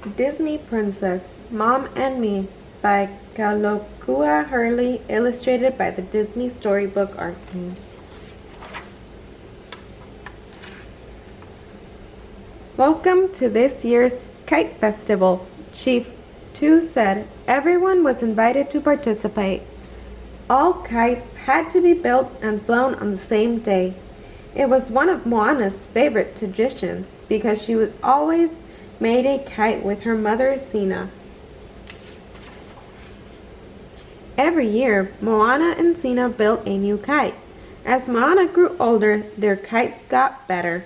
Disney Princess, Mom and Me by KALIKOLEHUA HURLEY, illustrated by the Disney Storybook art team. Welcome to this year's Kite Festival, Chief Tu said. Everyone was invited to participate. All kites had to be built and flown on the same day. It was one of Moana's favorite traditions because she was always made a kite with her mother Sina. Every year, Moana and Sina built a new kite. As Moana grew older, their kites got better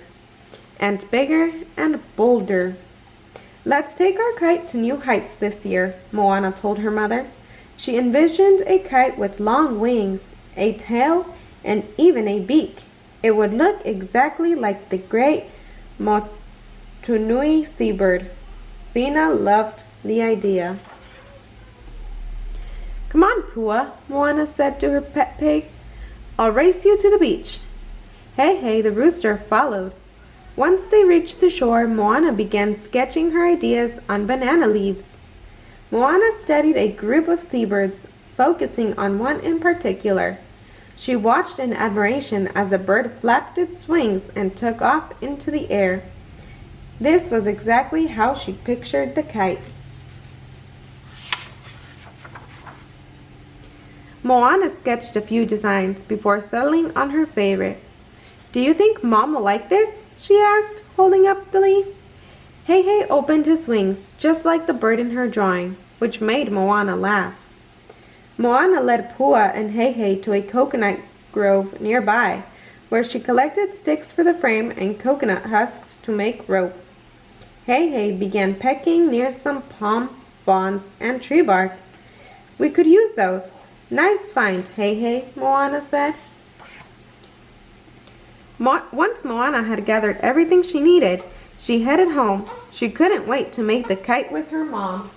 and bigger and bolder. Let's take our kite to new heights this year, Moana told her mother. She envisioned a kite with long wings, a tail, and even a beak. It would look exactly like the great Motunui seabird. Sina loved the idea. Come on, Pua, Moana said to her pet pig. I'll race you to the beach. Hey, the rooster followed. Once they reached the shore, Moana began sketching her ideas on banana leaves. Moana studied a group of seabirds, focusing on one in particular. She watched in admiration as the bird flapped its wings and took off into the air. This was exactly how she pictured the kite. Moana sketched a few designs before settling on her favorite. Do you think Mom will like this? She asked, holding up the leaf. Hey opened his wings, just like the bird in her drawing, which made Moana laugh. Moana led Pua and Hey to a coconut grove nearby, where she collected sticks for the frame and coconut husks to make rope. Hey began pecking near some palm fronds and tree bark. We could use those. Nice find, Hey, Moana said. Once Moana had gathered everything she needed, she headed home. She couldn't wait to make the kite with her mom.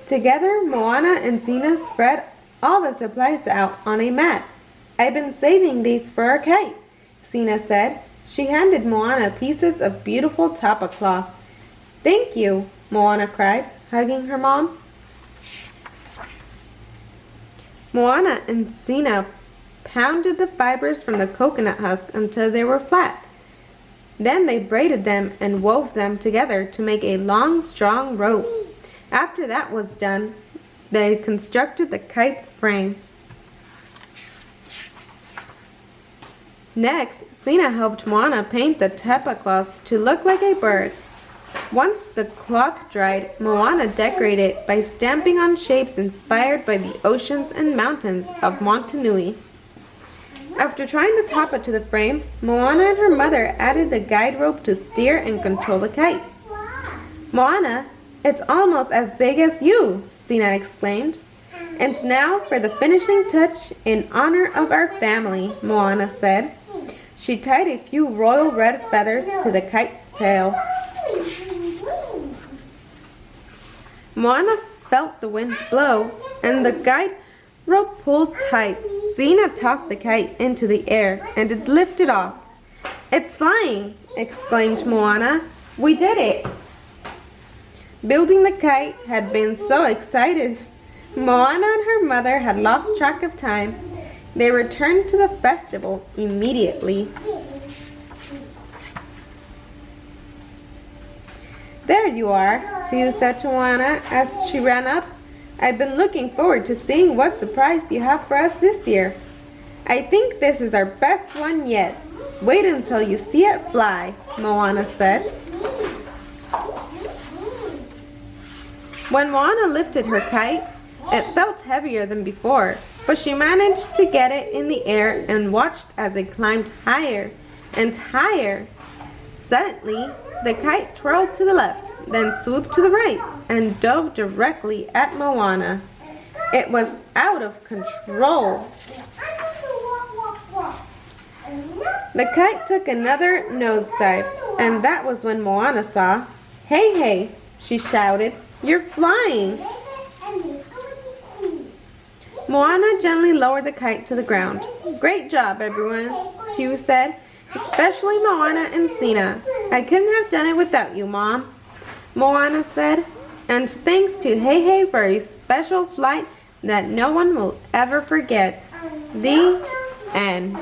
Together, Moana and Sina spread all the supplies out on a mat. I've been saving these for our kite, Sina said. She handed Moana pieces of beautiful tapa cloth. Thank you, Moana cried, hugging her mom. Moana and Sina pounded the fibers from the coconut husk until they were flat. Then they braided them and wove them together to make a long, strong rope. After that was done, they constructed the kite's frame. Next, Sina helped Moana paint the tapa cloth to look like a bird. Once the cloth dried, Moana decorated it by stamping on shapes inspired by the oceans and mountains of Motunui. After tying the tapa to the frame, Moana and her mother added the guide rope to steer and control the kite. Moana, it's almost as big as you, Sina exclaimed. And now for the finishing touch in honor of our family, Moana said. She tied a few royal red feathers to the kite's tail. Moana felt the wind blow, and the guide rope pulled tight. Sina tossed the kite into the air, and it lifted off. It's flying, exclaimed Moana. We did it! Building the kite had been so excited. Moana and her mother had lost track of time. They returned to the festival immediately. There you are, Tu said to Moana as she ran up. I've been looking forward to seeing what surprise you have for us this year. I think this is our best one yet. Wait until you see it fly, Moana said. When Moana lifted her kite, it felt heavier than before, but she managed to get it in the air and watched as it climbed higher and higher. Suddenly, the kite twirled to the left, then swooped to the right, and dove directly at Moana. It was out of control. The kite took another nosedive, and that was when Moana saw. Hey, she shouted, you're flying! Moana gently lowered the kite to the ground. Great job, everyone, Tu said. especially Moana and Sina. I couldn't have done it without you, Mom, Moana said. And thanks to Hey for a special flight that no one will ever forget. The end.